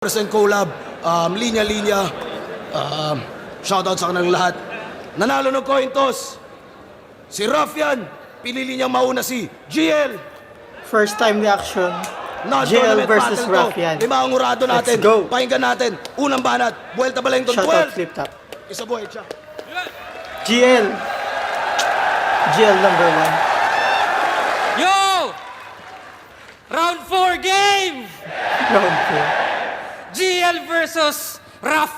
Present collab, linya-linya, shoutout sa kanilang lahat. Nanalo ng coin toss, si Ruffian, pinili niyang mauna si GL. First time reaction. GL Non-tournament versus battle to. Ruffian. Lima ang urado natin. Let's go. Pakinggan natin. Unang banat, Buelta Balengton Shoutout 12. flip top. Isa buhay siya. GL. GL number 1. Yo! Round 4 game! Round GL versus Ruff.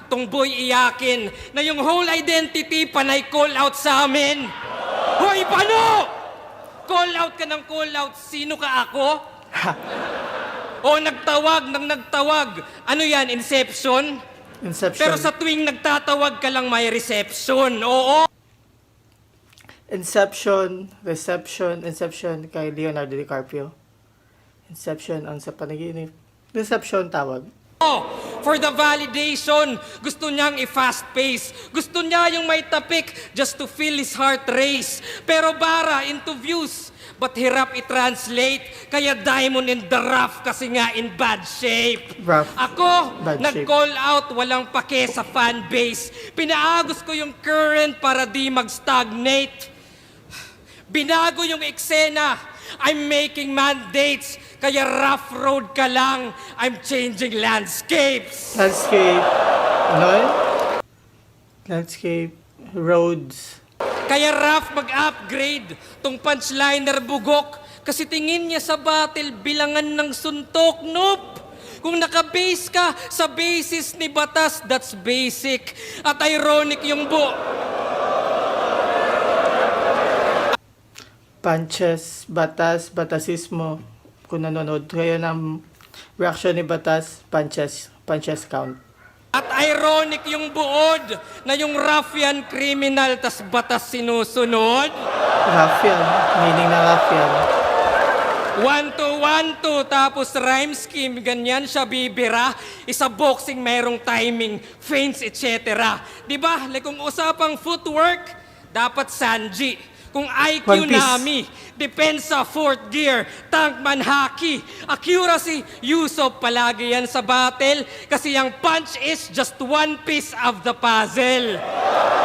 Tong boy iyakin na yung whole identity panay call out sa amin. Hoy, paano? Call out ka ng call out. Sino ka ako? O nagtawag ng nagtawag. Ano yan, Inception? 4. Inception. Pero sa tuwing nagtatawag ka lang may reception. Oo. Inception kay Leonardo DiCaprio. Inception ang sa panaginip. Reception tawag. For the validation, gusto niyang i-fast pace. Gusto niya yung may tapik just to feel his heart race. Pero bara into views, but hirap i-translate. Kaya diamond in the rough kasi nga in bad shape. Rough. Ako, Bad nag-call out, walang pake sa fan base. Pinaagos ko yung current para di mag-stagnate. Binago yung eksena. I'm making mandates. Kaya rough road ka lang. I'm changing landscapes. Landscape. Ano yun? Landscape. Roads. Kaya rough mag-upgrade. Tong punchliner bugok. Kasi tingin niya sa battle bilangan ng suntok. Nope! Kung naka-base ka sa basis ni Batas, that's basic. At ironic yung Punches, batas, batasismo. Kung nanonood kayo ng reaction ni Batas, punches count. At ironic yung buod na yung ruffian criminal tas batas sinusunod. Ruffian. Meaning na ruffian. 1-2, tapos rhyme scheme, ganyan siya bibira. Isa boxing, merong timing, feints, etc. Diba? Like kung usapang footwork, dapat Sanji. Kung IQ One Piece. Nami, depensa, fourth gear, tankman, haki, accuracy, Yusuf palagi yan sa battle kasi yung punch is just one piece of the puzzle.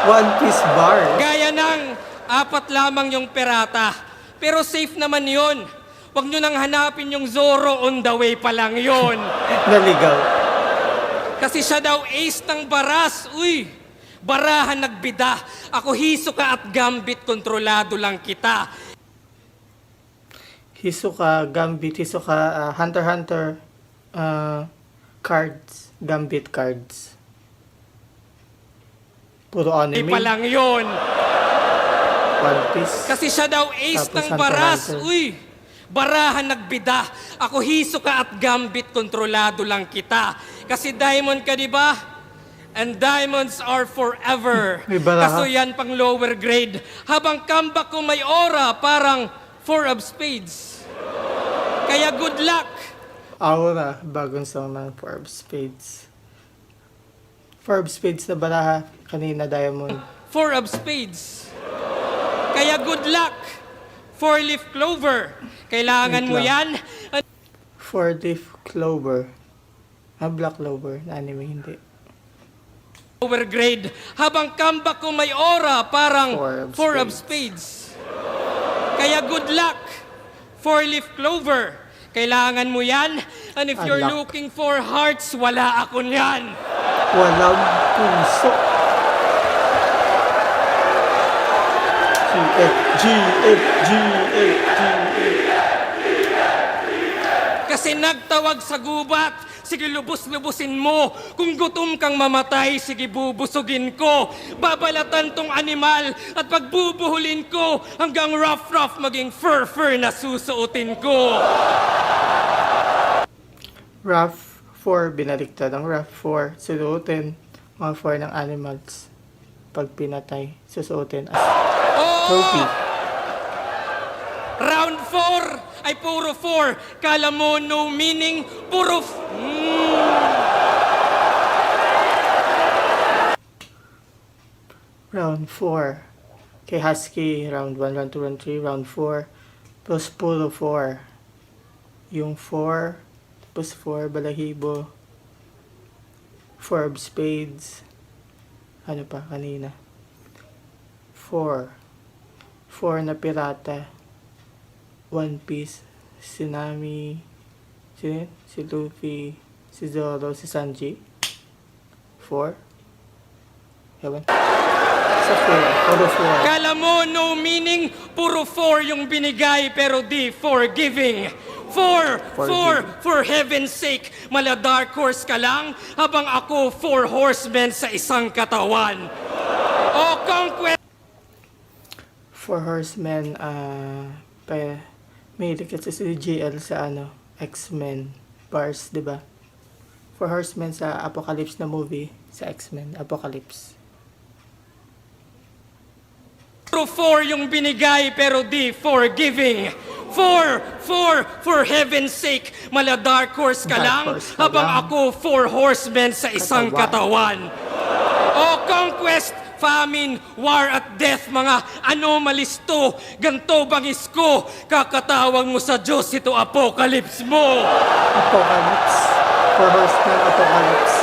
One Piece bar. Gaya ng 4 lamang yung perata. Pero safe naman yon. Huwag nyo nang hanapin yung Zoro on the way pa lang yon. Naligaw. Kasi siya daw ace ng baras. Uy! Barahan nagbida. Ako Hisoka at Gambit, kontrolado lang kita. Hisoka, Gambit, Hisoka, Hunter x Hunter, cards, Gambit cards. Puro Di anime. pa lang yon. One Piece. Kasi siya daw ace Tapos ng Hunter x baras. Hunter. Uy! Barahan nagbida. Ako Hisoka at Gambit, kontrolado lang kita. Kasi diamond ka, di ba? And diamonds are forever. May baraha. Kaso yan pang lower grade. Habang comeback ko may aura, parang 4 of spades. Kaya good luck. Aura, bagong song ng Four of Spades. Four of Spades na baraha, kanina Diamond. 4 of spades. Kaya good luck. 4-leaf clover. Kailangan Wait mo lang. yan. Four-leaf clover. Black clover, na anime hindi. Lower grade. Habang comeback ko may aura, parang Four 4 of of spades. Kaya good luck. 4-leaf clover. Kailangan mo yan. And if you're Unlock. looking for hearts, wala ako niyan. Walang puso. GF. Kasi nagtawag sa gubat. Sige, lubos-lubusin mo. Kung gutom kang mamatay, sige, bubusugin ko. Babalatan tong animal at pagbubuhulin ko hanggang rough maging fur na susuotin ko. Rough 4, binaliktad ang rough 4. Susuotin mga 4 ng animals. Pag pinatay, susuotin as trophy. Round 4 ay puro 4. Kala mo no meaning, puro Round 4. Kay Husky, round 1, round 2, round 3, round 4. Plus puro 4. Yung 4, tapos 4, balahibo, 4 of spades. Ano pa kanina? 4 na pirata. One Piece. Si Nami. Si Luffy. Si Zoro. Si Sanji. 4. Ewan. Sa 4. Puro 4. Kala mo no meaning, puro 4 yung binigay pero di forgiving. 4 for heaven's sake, mala dark horse ka lang habang ako 4 horsemen sa isang katawan. O conquest 4 horsemen, may kasi si JL sa X-Men bars, di ba? 4 horsemen sa Apocalypse na movie, sa X-Men, Apocalypse. Puro 4 yung binigay pero di forgiving. 4 for heaven's sake, mala dark horse ka Dark lang horse ka habang lang. ako 4 horsemen sa isang katawan. O conquest, famine, war at death, mga anomalies to, ganto bangis ko, kakatawag mo sa Diyos ito apocalypse mo. Apocalypse. 4 horsemen, Apocalypse.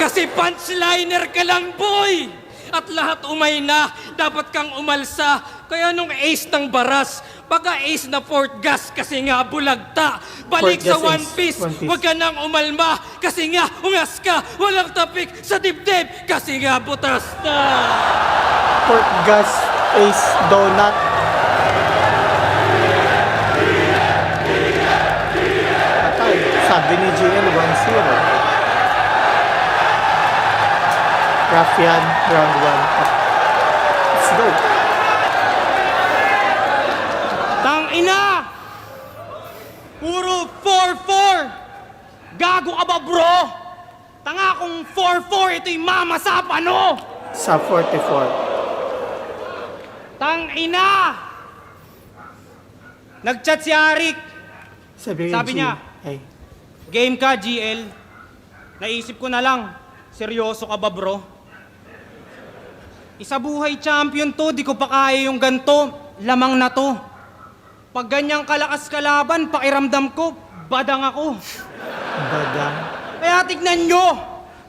Kasi punchliner ka lang, boy! At lahat umay na, dapat kang umalsa. Kaya nung ace ng baras, baka ace na fourth gas kasi nga bulagta. Balik Fourth sa gas One ace. Piece, One Piece. huwag ka nang umalma. Kasi nga ungas ka, walang tapik sa dibdib. Kasi nga butas na. Port gas, ace, donut. Patay. Sabi ni JL, 1-0. Ruffian, round 1. Let's go. Tang ina! Puro 4-4! Gago ka ba, bro? Tanga kung 4-4, ito'y mama sa pano! Sa 44. Tang ina! Nagchat si Arik. Sabi Sabi niya, ay, game ka, GL. Naisip ko na lang, seryoso ka ba, bro? Isa buhay champion to, di ko pa kaya yung ganto. Lamang na to. Pag ganyang kalakas kalaban, pakiramdam ko, badang ako. badang. Kaya tignan nyo,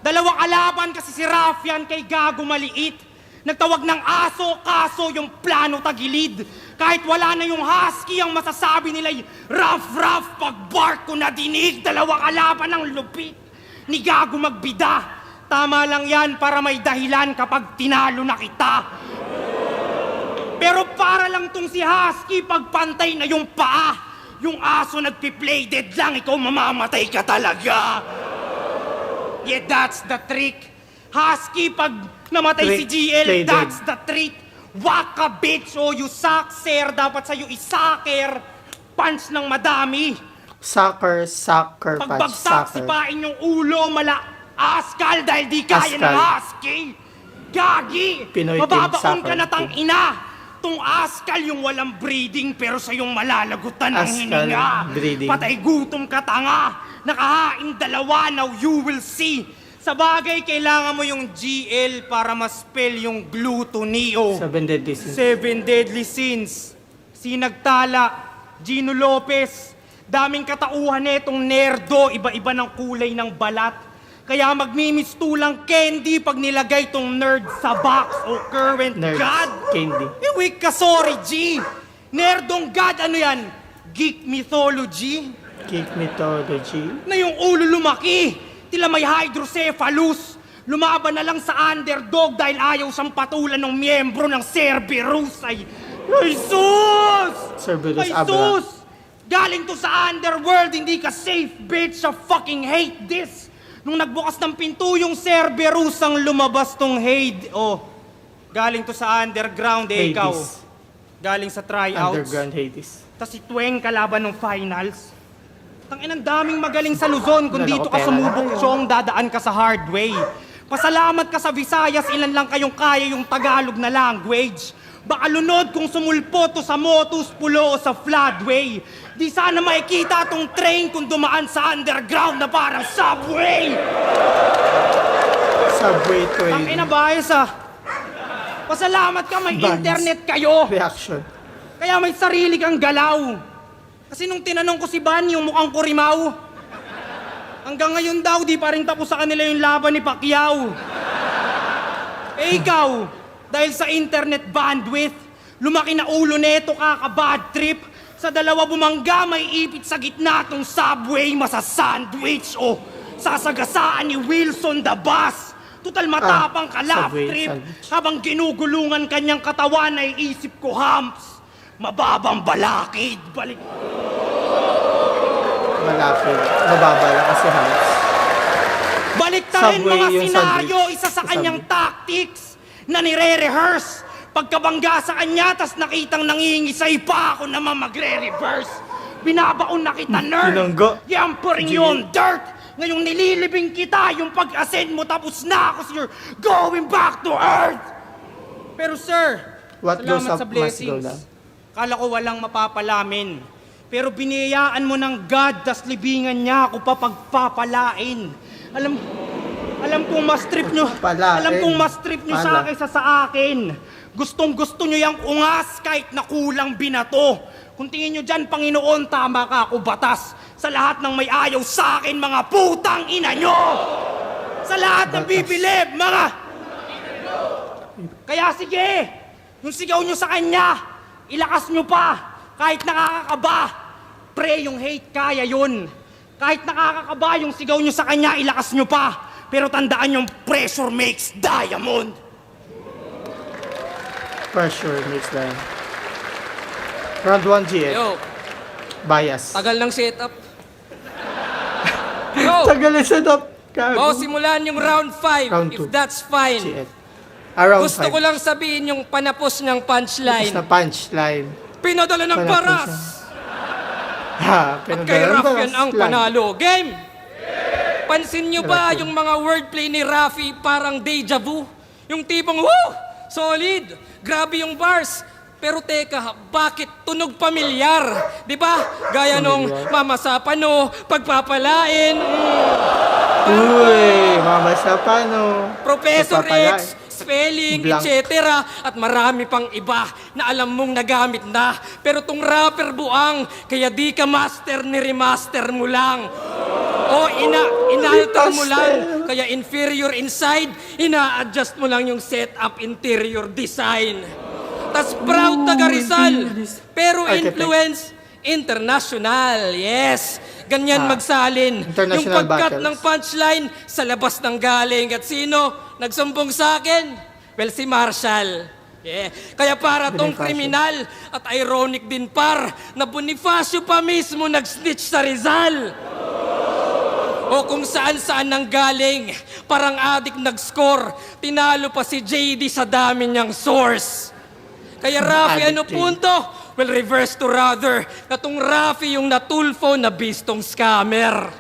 dalawang kalaban kasi si Ruffian kay Gago maliit. Nagtawag ng aso, kaso yung plano tagilid. Kahit wala na yung husky, ang masasabi nila'y rough, pag bark ko na dinig. Dalawang kalaban ng lupit, ni Gago magbida. Tama lang yan para may dahilan kapag tinalo na kita. Pero para lang tong si Husky pagpantay na yung paa. Yung aso nagpi-play dead lang, ikaw mamamatay ka talaga. Yeah, that's the trick. Husky, pag namatay si Trick, GL, play that's the trick. Waka bitch, oh, you suck, sir. Dapat sa'yo isaker. Punch ng madami. Soccer, punch, Pagbagsak, soccer. sipain yung ulo, askal dahil di kaya ng Askal. husky. Gagi! Pinoy team Mababaon ka soccer na tang team. ina. Tung askal yung walang breeding pero sa yung malalagutan ng Askal, hininga. breeding. Patay gutom ka tanga. Nakahain dalawa, now you will see. Sa bagay, kailangan mo yung GL para ma-spell yung glutonio. 7 deadly sins. 7 deadly sins. Sinagtala, Gino Lopez. Daming katauhan netong nerdo, iba-iba ng kulay ng balat. Kaya magmimistulang candy pag nilagay tong nerd sa box o current Nerds, god. candy. Iwik ka, sorry, G. Nerdong god, ano yan? Geek mythology? Geek mythology. Na yung ulo lumaki. Tila may hydrocephalus. Lumaban na lang sa underdog dahil ayaw siyang patulan ng miyembro ng Cerberus. Ay, Jesus! Cerberus Ay, Abra. Jesus! Galing to sa underworld, hindi ka safe, bitch. I fucking hate this. Nung nagbukas ng pinto yung Cerberus ang lumabas tong Hades. Oh, galing to sa underground, Hades. ikaw. Galing sa tryouts. Underground Hades. Tapos si Tweng kalaban ng finals. Tangin, ang daming magaling sa Luzon. Kung Wala dito ko ka pera sumubok, na yun. Chong, dadaan ka sa hard way. Pasalamat ka sa Visayas, ilan lang kayong kaya yung Tagalog na language. Baka lunod kung sumulpo to sa Motus, Pulo o sa Floodway. Di sana makikita tong train kung dumaan sa underground na parang subway. Subway train. Tangin na bias ah. Pasalamat ka, may Buns. internet kayo. Reaction. Kaya may sarili kang galaw. Kasi nung tinanong ko si Ban, yung mukhang kurimaw. Hanggang ngayon daw, di pa rin tapos sa kanila yung laban ni Pacquiao. Eh ikaw, dahil sa internet bandwidth, lumaki na ulo neto kaka-bad trip. Sa dalawa bumangga, may ipit sa gitna tong subway, masa-sandwich o sasagasaan ni Wilson the Bus. Total matapang ka laugh subway, trip. sandwich. Habang ginugulungan kanyang katawan ay isip ko humps. Mababang balakid, balik. Malapit. Mababala kasi halos. Baliktarin Subway mga yung senaryo, sandwich. isa sa Yung kanyang subway. tactics na nire-rehearse. Pagkabangga sa kanya, tas nakitang nangingisay pa ako naman magre-reverse. Binabaon na kita, nerd. Binangga. Yamparing yun, dirt. Ngayong nililibing kita, yung pag-ascend mo, tapos na ako, so you're going back to earth. Pero sir, What goes salamat up sa must go blessings. down. Kala ko walang mapapalamin. Pero biniyayaan mo ng God, tas libingan niya ako pa pagpapalain. Alam kong mas trip nyo. Palain. Alam kong mas trip nyo sa Pala. akin sa akin. Gustong gusto nyo yung ungas kahit na kulang binato. Kung tingin nyo dyan, Panginoon, tama ka ako batas. Sa lahat ng may ayaw sa akin, mga putang ina nyo! Sa lahat ng Batas. bibilib, mga... Kaya sige, yung sigaw nyo sa kanya, ilakas nyo pa, kahit nakakakaba. Pre, yung hate, kaya yun. Kahit nakakakaba yung sigaw nyo sa kanya, ilakas nyo pa. Pero tandaan yung pressure makes diamond. Pressure makes line. Round 1, GF. Yo, Bias. tagal ng setup. Yo, Tagal na setup. mau simulan yung round 5, Round if two. that's fine. GF. Around Gusto 5. ko lang sabihin yung panapos ng punchline. na punchline. Pinadala ng Panapos paras. Ha, At kay Rafian ang panalo. Game! Pansin nyo ba yung mga wordplay ni Rafi parang deja vu? Yung tipong, woo! Solid! Grabe yung bars. Pero teka, bakit tunog pamilyar? Di ba? Gaya nung mamasapan no, pagpapalain, Uy, mabasa pa, no? Professor Pagpapalain. X, spelling, Blank. etc. At marami pang iba na alam mong nagamit na. Pero tong rapper buang, kaya di ka master ni remaster mo lang. O inalter mo lang, kaya inferior inside, ina-adjust mo lang yung setup interior design. Tas proud taga Rizal, pero Architect. influence international. Yes, ganyan magsalin. International Yung pagkat battles. ng punchline sa labas ng galing. At sino nagsumbong sa akin? Well, si Marshall. Yeah. Kaya para tong Bonifacio. kriminal at ironic din par na Bonifacio pa mismo nag-snitch sa Rizal. O kung saan-saan nang galing, parang adik nag-score, tinalo pa si JD sa dami niyang source. Kaya Rafi, Addict ano JD. punto? Well, reverse to rather, na tong Rafi yung natulfo na bistong scammer.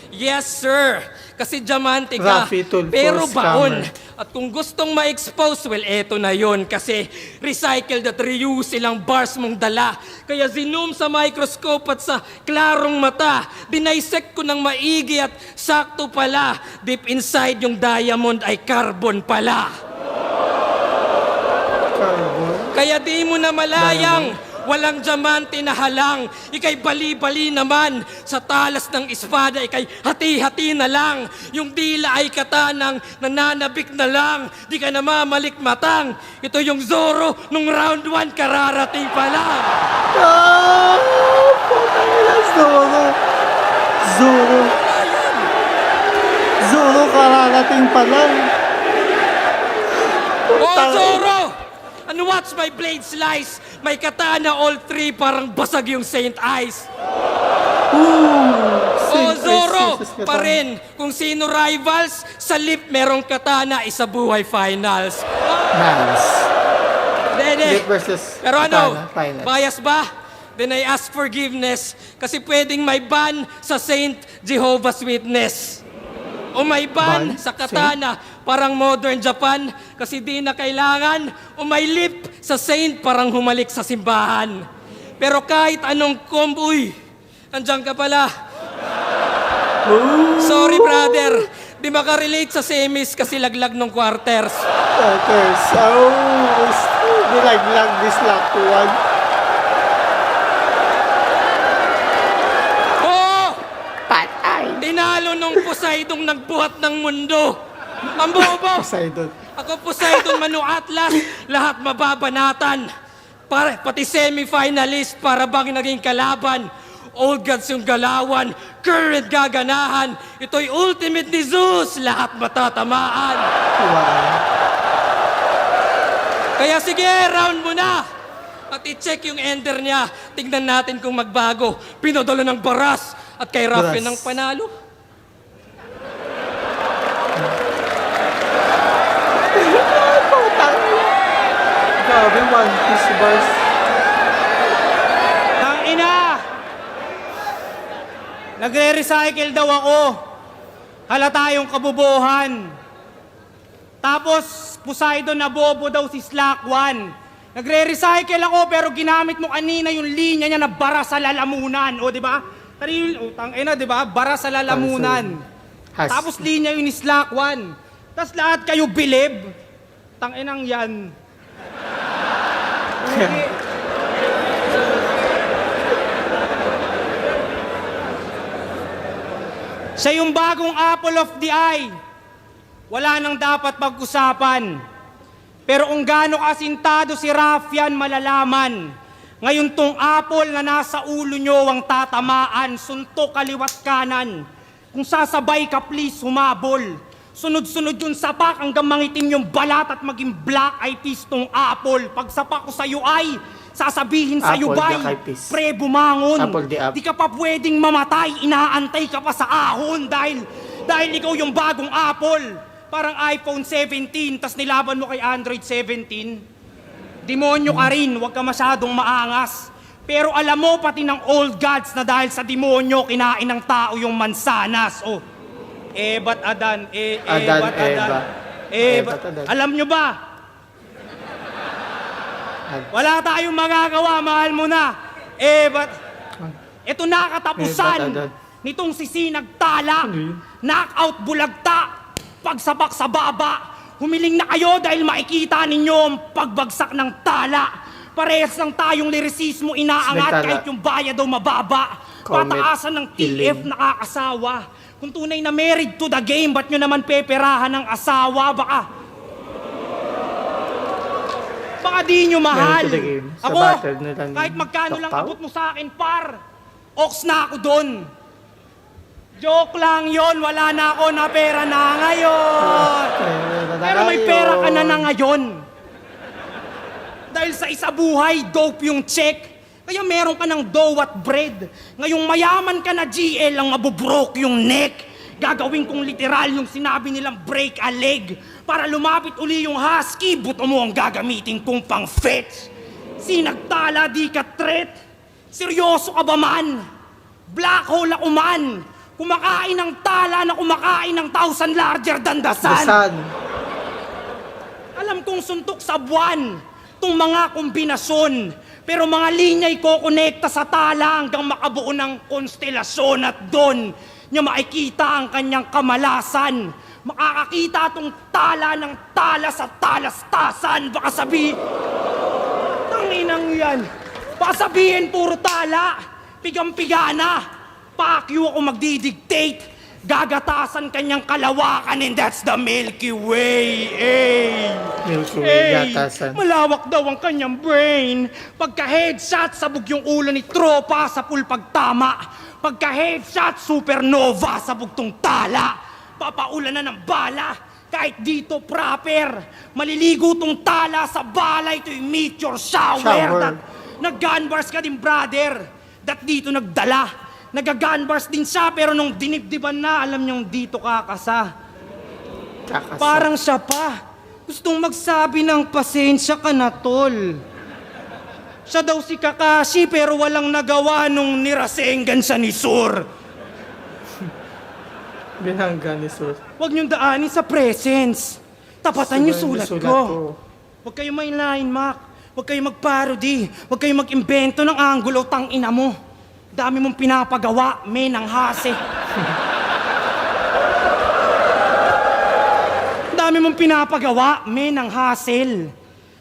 Yes, sir. Kasi diamante ka, Rafi Tulfo, pero baon. scammer. At kung gustong ma-expose, well, eto na yon. Kasi recycled at reuse ilang bars mong dala. Kaya zoom sa microscope at sa klarong mata, dinisect ko ng maigi at sakto pala. Deep inside yung diamond ay carbon pala. Carbon. Kaya di mo na malayang, walang diamante na halang. Ika'y bali-bali naman. Sa talas ng espada, ika'y hati-hati na lang. Yung dila ay katanang, nananabik na lang. Di ka na mamalikmatang. Ito yung Zoro, nung round 1 kararating pa lang. Ah! Putang ina, Zoro. Zoro. Zoro, kararating pa lang. Oh, Zoro! And watch my blade slice. May katana all three, parang basag yung Saint Ice. Oh, Zoro! Pa rin, kung sino rivals, sa lip merong katana, isa buhay finals. Nice. Dede. Lip versus Pero ano, katana, finals. bias ba? Then I ask forgiveness kasi pwedeng may ban sa Saint Jehovah's Witness. O may ban Ban? sa katana, parang modern Japan kasi di na kailangan. O may lip sa Saint, parang humalik sa simbahan. Pero kahit anong komboy, andyan ka pala. Sorry brother, di makarelate sa semis kasi laglag ng quarters. Quarters. Oh, nilaglag this lock one. Oh! Patay. Tinalo nung Poseidong nagbuhat ng mundo. Ang bobo! Poseidon. Ako Poseidon, Manu Atlas, lahat mababanatan. Pati semi-finalist para bang naging kalaban. Old gods yung galawan, current gaganahan. Ito'y ultimate ni Zeus, lahat matatamaan. Wow. Kaya sige, round mo na. At i-check yung ender niya. Tingnan natin kung magbago. Pinadala ng baras at kay Rafian ng panalo. Grabe, One Piece bars. Tangina! Nagre-recycle daw ako. Halata yung kabubuhan. Tapos, Poseidon na bobo daw si Slack One. Nagre-recycle ako pero ginamit mo kanina yung linya niya na bara sa lalamunan. O, di ba? Tangina, di ba? Bara sa lalamunan. Has. Tapos linya yung ni Slack One. Tapos lahat kayo bilib. Tanginang yan. Siya yung bagong apple of the eye. Wala nang dapat pag-usapan. Pero kung gaano kasintado si Rafian, malalaman. Ngayon tong apple na nasa ulo nyo ang tatamaan, suntok kaliwat kanan. Kung sasabay ka, please humabol. Sunod-sunod yung sapak hanggang mangitim yung balat at maging black eye peas tong apple. Pag sapak ko sa'yo ay sasabihin sa'yo Apple, bay, black eye peas. pre bumangon. Apple, the apple. Di ka pa pwedeng mamatay, inaantay ka pa sa ahon dahil ikaw yung bagong apple. Parang iPhone 17, tas nilaban mo kay Android 17. Demonyo ka rin, huwag ka masyadong maangas. Pero alam mo pati ng old gods na dahil sa demonyo, kinain ng tao yung mansanas. Oh, ba't Adan? Adan, ba't Eva. Ba't Adan. alam nyo ba? Wala tayong magagawa, mahal mo na. Ba't? Ito na katapusan Adan. nitong sisinagtala. Knockout bulagta. Pagsabak sa baba. Humiling na kayo dahil makikita ninyo ang pagbagsak ng tala. Parehas lang tayong lirisismo inaangat Sinagtala. kahit yung bayad daw mababa. Comment, Pataasan ng TF hiling. nakakasawa. Kung tunay na married to the game, ba't nyo naman peperahan ng asawa? Baka di nyo mahal. Married to the game. Sa Ako, battle nila ni kahit magkano lang Doktaw? abot mo sa akin, par. Ox na ako doon. Joke lang yon, wala na ako na pera na ngayon. Pero may pera ka na ngayon. Dahil sa isa buhay, dope yung check. Kaya meron ka ng dough at bread. Ngayong mayaman ka na GL, ang mabubroke yung neck. Gagawin kong literal yung sinabi nilang break a leg. Para lumapit uli yung husky, buto mo ang gagamitin kong pang fetch. Sinagtala, di ka threat. Seryoso ka ba man? Black hole ako man. Kumakain ng tala na kumakain ng 1,000 larger than the sun. Dasan. Alam kong suntok sa buwan, itong mga kombinasyon. Pero mga linya'y kokonekta sa tala hanggang makabuo ng konstelasyon at doon niya makikita ang kanyang kamalasan. Makakakita itong tala ng tala sa talastasan. Baka sabihin, tanginang yan. Baka sabihin puro tala, pigang-pigana. Pakyo ako magdidictate. Gagatasan kanyang kalawakan and that's the Milky Way. Milky Way, gatasan. Malawak daw ang kanyang brain. Pagka-headshot, sabog yung ulo ni tropa sa pulpagtama. Pagka-headshot, supernova, sabog tong tala. Papaulan na ng bala. Kahit dito proper. Maliligo tong tala sa bala. Ito yung meteor shower. Nag-gunbars ka din, brother. Dat dito nagdala. Nag-gunbars din siya, pero nung dinibdiban na, alam niyong dito kakasa. Parang siya pa. Gustong magsabi ng pasensya ka na, tol. Siya daw si Kakashi, pero walang nagawa nung nirasengan siya ni Sur. Binangga ni Sur. Huwag niyong daanin sa presence. Tapatan niyo sulat ko. Huwag kayo may line, Mac. Huwag kayo mag-parody. Huwag kayo mag-imbento ng angulo, tang-ina mo. Dami mong pinapagawa, may nang hase. Dami mong pinapagawa, may nang hassle.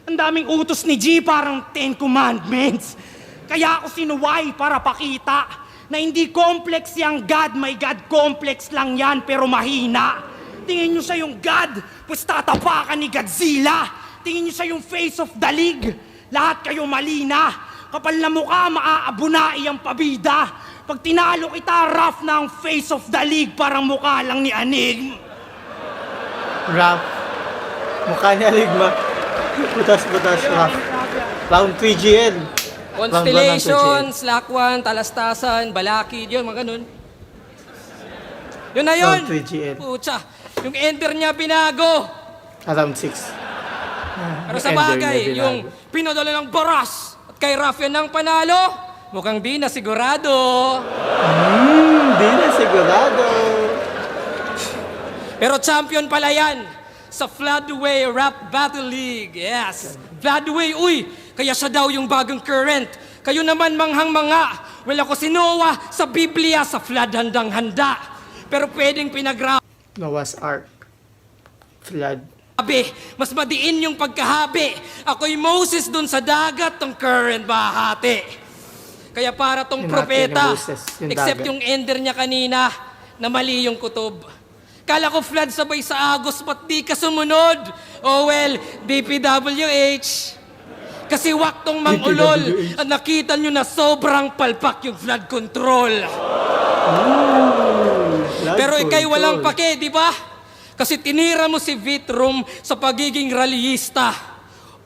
Ang daming utos ni G, parang 10 Commandments. Kaya ako sinuway para pakita na hindi complex yang God, may God complex lang yan pero mahina. Tingin nyo siya yung God, pues tatapakan ni Godzilla. Tingin nyo siya yung face of the league, lahat kayo mali na. Kapal na mukha, maaabuna iyang pabida. Pag tinalo kita, rough na ang face of the league, parang mukha lang ni Anig. Rap. Mukha niya ligma. Butas-butas rap. Round 3 GL. Constellations, Lakwan, Talastasan, Balakid, yun, mga ganun. Yun na yun! Round 3 GL. Pucha, yung ender niya binago. Round 6. Pero sa bagay, yung pinadala ng Baras at kay Rafian ng panalo, mukhang di na sigurado. Di na sigurado. Pero champion pala yan sa Floodway Rap Battle League. Yes, Floodway, uy, kaya siya daw yung bagong current. Kayo naman manghang-manga. Well, ako si Noah sa Biblia, sa flood handang-handa. Pero pwedeng pinagrabe, Noah's Ark. Flood. mas madiin yung pagkahabi. Ako'y Moses dun sa dagat, tong current bahati. Kaya para tong Yung propeta, natin, yung Moses, yung except dagat. yung ender niya kanina, na mali yung kutob. Kala ko flood sabay sa Agos, ba't di ka sumunod? Oh well, DPWH. Kasi waktong mangulol at nakita nyo na sobrang palpak yung flood control. Pero ikay walang pake, di ba? Kasi tinira mo si Vitrum sa pagiging rallyista.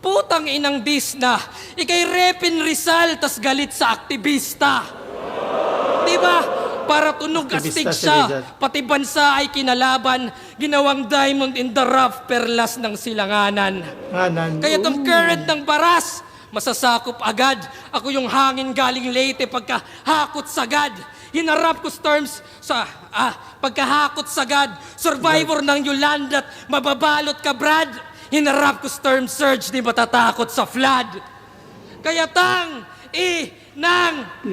Putang inang dis na. Ikay Repin Rizal, tas galit sa aktivista. Di ba? Para tunog astig Aktivista si siya. Rizal. Pati bansa ay kinalaban. Ginawang diamond in the rough, perlas ng silanganan. Kaya tong current ng Baras, masasakop agad. Ako yung hangin galing Leyte pagkahakot sagad. Hinarap ko storms sa pagkahakot sagad. Survivor ng Yolanda at mababalot ka, Brad. Hinarap ko storm surge, di matatakot sa flood. Kaya ng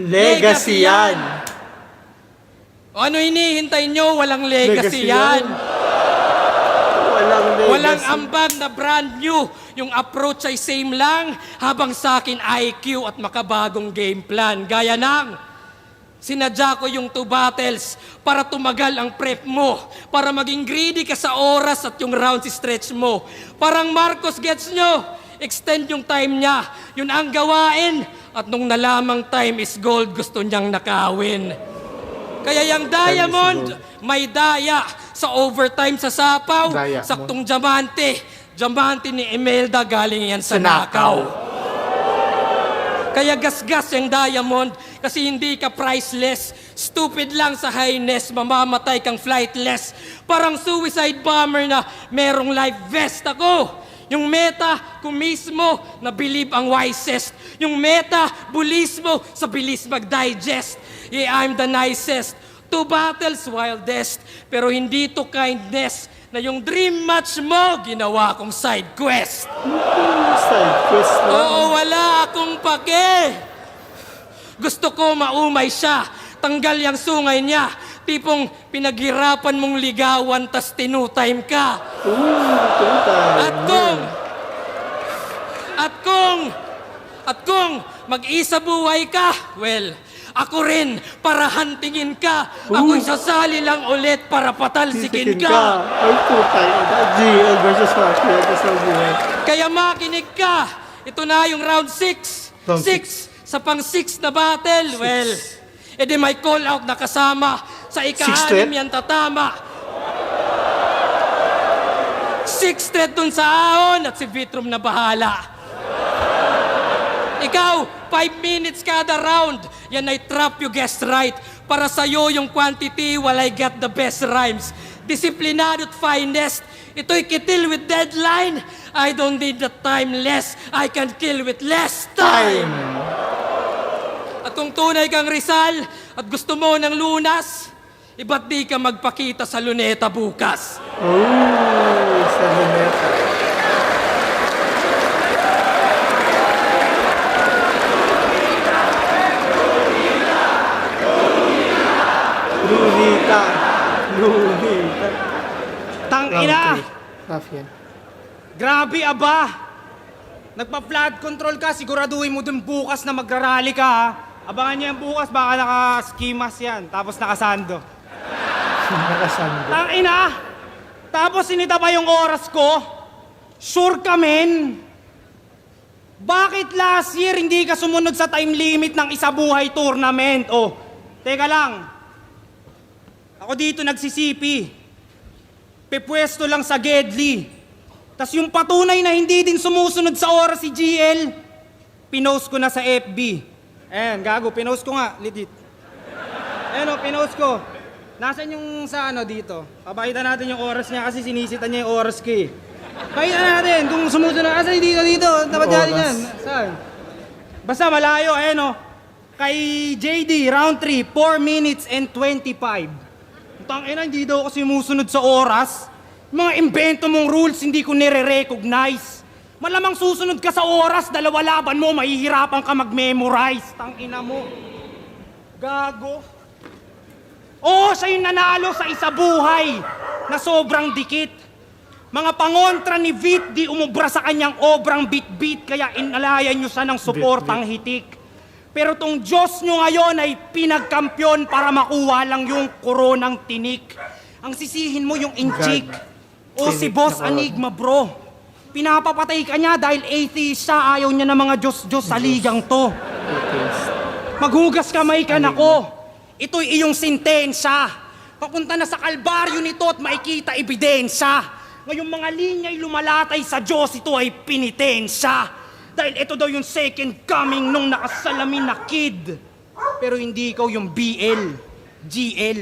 Legacy yan. O ano hinihintay nyo? Walang legacy Legacy yan. yan. Walang legacy. Walang ambag na brand new. Yung approach ay same lang, habang sa akin IQ at makabagong game plan. Gaya ng, sinadya ko yung 2 battles para tumagal ang prep mo, para maging greedy ka sa oras at yung rounds stretch mo. Parang Marcos, gets nyo? Extend yung time niya. Yun ang gawain. At nung nalamang time is gold, gusto niyang nakawin. Kaya yung Diamond, may daya. Sa overtime sa Sapaw, Diamond. saktong Diamante. Diamante ni Imelda, galing yan sa Nakaw. Kaya gasgas yung Diamond kasi hindi ka priceless. Stupid lang sa highness, mamamatay kang flightless. Parang suicide bomber na merong life vest ako. Yung meta, kumismo, na believe ang wisest. Yung meta, bulismo, sa bilis mag-digest. Yeah, I'm the nicest. 2 battles, wildest. Pero hindi to kindness na yung dream match mo, ginawa kong side quest. Side quest lang. Oo, wala akong pake. Gusto ko maumay siya. Tanggal yung sungay niya. Tipong pinaghirapan mong ligawan tas tinutime ka. At kung mag-isa buhay ka, well, ako rin para hantingin ka. Ako'y sasali lang ulit para patalsikin ka. Ay, putay. GL versus Rafian. Kaya makinig ka. Ito na yung round 6. Round 6 sa pang 6 na battle. Well, edi may call out na kasama. Sa ika-anim yan tatama. 6 threat dun sa ahon at si Vitrum na bahala. Ikaw, 5 minutes kada round. Yan ay trap, you guessed right. Para sa'yo yung quantity while I get the best rhymes. Disiplinado at finest. Ito'y kitil with deadline. I don't need the time less. I can kill with less time. At kung tunay kang Rizal at gusto mo ng lunas, iba't di ka magpakita sa luneta bukas. Sa luneta. Lunita. Tangina! Rafian. Grabe aba! Nagpa-flood control ka, siguraduhin mo dun bukas na magrarally ka ha. Abangan niyo yan bukas, baka naka-ski-mask yan, tapos nakasando. Nakasando. Tangina! Tapos sinita pa yung oras ko? Sure ka, men? Bakit last year hindi ka sumunod sa time limit ng isa buhay tournament? Oh, teka lang. Ako dito nagsisipi. Pepwesto lang sa Gedli. Tas yung patunay na hindi din sumusunod sa oras si GL, pinost ko na sa FB. Ayan, gago, pinost ko nga, legit. Ayan o, pinost ko. Nasaan yung sa ano dito? Papakita natin yung oras niya kasi sinisita niya yung oras ko eh. Pakita natin kung sumusunod. Asan dito? Dapat dyan yan. Saan? Basta malayo, ayan o. Kay JD, round 3, 4 minutes and 25. Tangina, hindi daw kasi sumusunod sa oras. Mga imbento mong rules, hindi ko nire-recognize. Malamang susunod ka sa oras, dalawa laban mo, mahihirapan ka mag-memorize. Tangina mo. Gago. Oo, siya yung nanalo sa isa buhay na sobrang dikit. Mga pangontra ni Vit di umubra sa kanyang obrang bit-bit kaya inalayan nyo siya ng suportang hitik. Pero tong Diyos nyo ngayon ay pinagkampyon para makuha lang yung koronang tinik. Ang sisihin mo yung inchik. O si Boss Enigma, bro. Pinapapatay ka niya dahil atheist siya, ayaw niya ng mga Diyos-Diyos sa ligang to. Maghugas kamay ka na ko. Ito'y iyong sintensya. Papunta na sa kalbaryo nito at makikita ebidensya. Ngayong mga linya'y lumalatay sa Diyos, ito ay pinitensya. Dahil ito daw yung second coming nung nakasalamin na kid. Pero hindi ikaw yung BL, GL.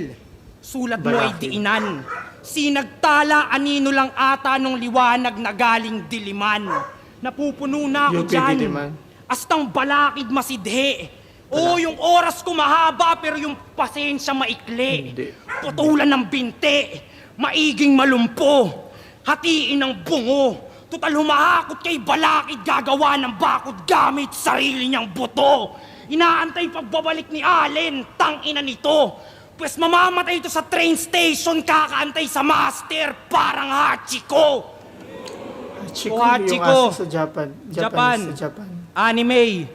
Sulat mo ay diinan. Sinagtala, anino lang ata nung liwanag na galing diliman. Napupuno na ako Yung dyan. Diliman. Astang balakid masidhe. Oo, yung oras ko mahaba pero yung pasensya maikli. Hindi. Putulan ng binte. Maiging malumpo. Hatiin ng bungo. Total humahakot kay balakid gagawa ng bakod gamit sarili niyang buto. Inaantay pagbabalik ni Allen, tangina nito. Pwes mamamatay ito sa train station, kakaantay sa master, parang Hachiko. Hachiko, O, Hachiko. yung asa sa Japan. Japan. Sa Japan. Anime.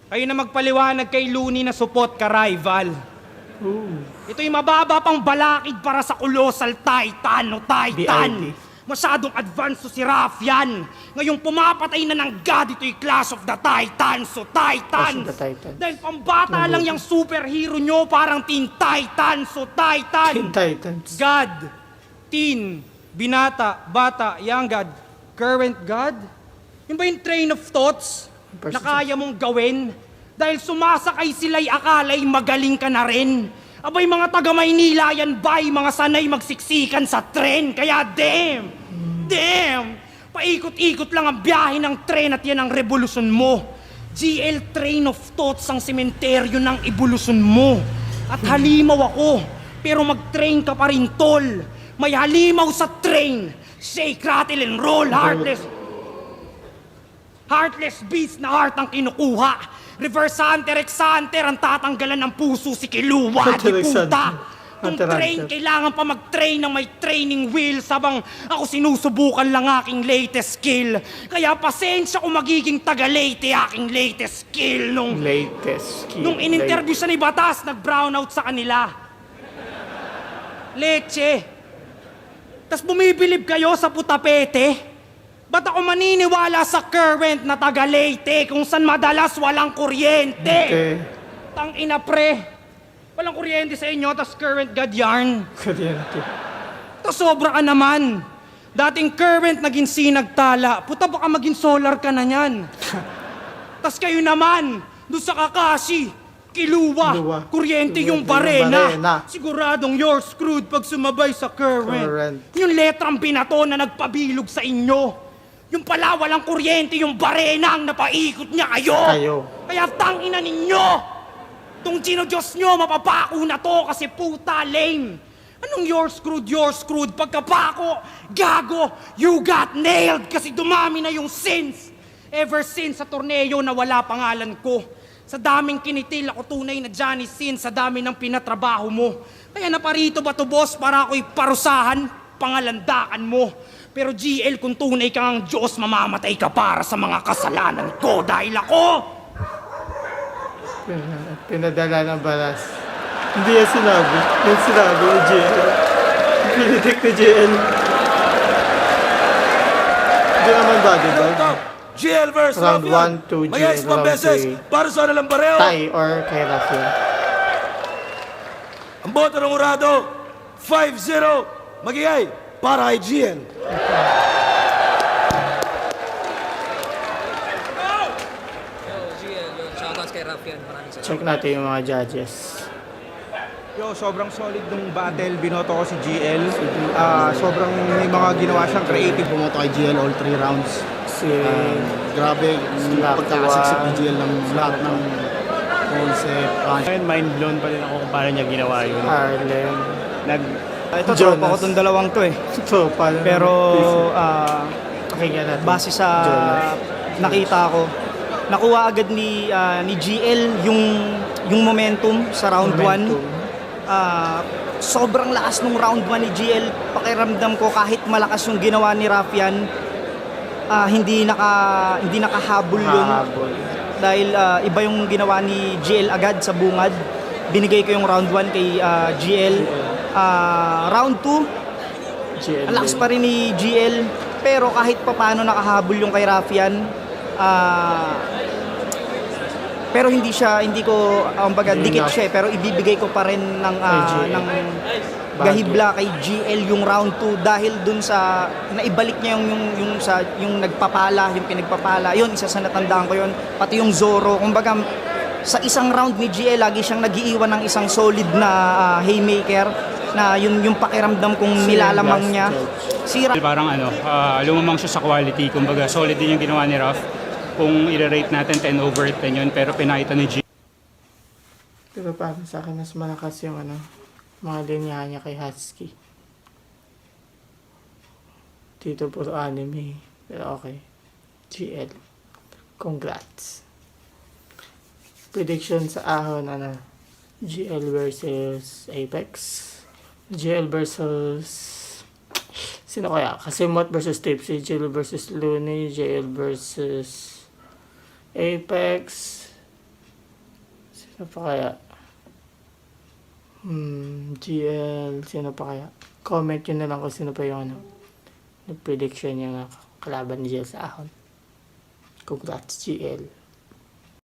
Kayo na magpaliwanag kay Looney na support ka rival. Ooh. Ito'y mababa pang balakid para sa Colossal Titan o Titan. BIT. Masyadong advance to si Raffian. Ngayong pumapatay na ng God, ito'y Clash of the Titans o Titans. Clash of the Titans. Dahil pambata lang yung superhero nyo, parang Teen Titans o Titan. Teen Titans. God, teen, binata, bata, young God, current God? Yun ba yung train of thoughts na kaya mong gawin? Dahil sumasakay sila'y akala'y magaling ka na rin. Abay mga taga Maynila yan bay, mga sanay magsiksikan sa tren. Kaya damn, paikot-ikot lang ang biyahe ng tren at yan ang revolusyon mo. GL train of thoughts ang sementeryo ng evolusyon mo. At halimaw ako, pero mag-train ka pa rin tol. May halimaw sa train. Shake, rattle, and roll, Heartless beast na heart ang kinukuha. Reverse Hunter x Hunter ang tatanggalan ng puso si Kiluwa. Di Hunter x puta. Hunter. Kung Hunter x train, Hunter. kailangan pa mag-train ng may training wheels habang ako sinusubukan lang aking latest skill. Kaya pasensya kung magiging taga-late aking latest skill nung... Latest skill. Nung in-interview siya ni Batas, nag-brownout sa kanila. Leche. Tas bumibilib kayo sa putapete? Ba't ako maniniwala sa current na taga-Leyte kung saan madalas walang kuryente? Okay. Tangina pre. Walang kuryente sa inyo, tas current god yarn. Kuryente. Tas sobra ka naman. Dating current naging sinagtala, puta baka maging solar ka na niyan. Tas kayo naman, doon sa Kakashi, Kiluwa, Kiluwa. kuryente yung Barena. barena. Siguradong you're screwed pag sumabay sa current. Current. Yung letrang binato na nagpabilog sa inyo. Yung pala walang kuryente, yung barena ang napaikot niya kayo. Kaya tangina ninyo! Tung Diyos nyo, mapapako na to kasi puta lame. Anong you're screwed? Pagkapako, gago, you got nailed kasi dumami na yung sins. Ever since sa torneo na wala pangalan ko. Sa daming kinitil ako tunay na Johnny Sin sa dami ng pinatrabaho mo. Kaya naparito ba to boss para ako'y parusahan, pangalandakan mo. Pero GL, kung tunay kang Diyos, mamamatay ka para sa mga kasalanan ko dahil ako Pinadala ng balas. Hindi yan sinabi. Yan sinabi ni JL. Pinitik ni JL. Hindi naman body bag. GL versus Round Rafian. 1 to Mayayos GL, pang round beses. 3. Para sa nalang pareho. Tie or kay Rafian. Ang boto ng urado, 5-0. Magigay para kay GL. Shoutouts kay Rafian. Maraming salamat. Check natin yung mga judges. Yo, sobrang solid nung battle. Binoto ko si GL. Sobrang may mga ginawa siyang creative. Bumoto kay GL all 3 rounds. Si Grabe, yung Slap pagkakasiksik ni one. GL ng lahat ng concept. Ngayon, mind blown pa rin ako kung paano niya ginawa yun. Harlem. Ito, Jonas. tropa ko itong dalawang to eh. So, paano Pero, pakinggan natin. base sa Jonas. nakita ko, nakuha agad ni GL yung momentum sa round 1. Momentum. Sobrang lakas nung round 1 ni GL. Pakiramdam ko kahit malakas yung ginawa ni Rafian, hindi nakahabol yun. Hahabol. Dahil iba yung ginawa ni GL agad sa bungad. Binigay ko yung round 1 kay GL. Round 2, GL. ang lakas pa rin ni GL. Pero kahit pa paano nakahabol yung kay Rafian. Pero hindi ko, Hindi dikit enough. siya eh. Pero ibibigay ko pa rin ng GL. gahibla kay GL yung round 2 dahil dun sa naibalik niya yung nagpapala, yung pinagpapala. Yun, isa sa natandaan ko yun. Pati yung Zoro. Kumbaga, sa isang round ni GL, lagi siyang nagiiwan ng isang solid na haymaker na yun yung pakiramdam kong nilalamang niya. Si Parang lumamang siya sa quality. Kumbaga, solid din yung ginawa ni Raf. Kung i-rate natin 10/10 yun, pero pinakita ni G. Pero parang sa akin, mas malakas yung mga linyahan niya kay Husky. Dito puro anime. Pero okay. GL. Congrats. Prediction sa ahon, GL versus Apex. GL versus... Sino kaya? Kasimot versus Tipsy. GL versus Looney. GL versus Apex. Sino pa kaya? GL. Sino pa kaya? Comment yun na lang kung sino pa yung prediction yung kalaban ni GL sa ahon. Congrats, GL.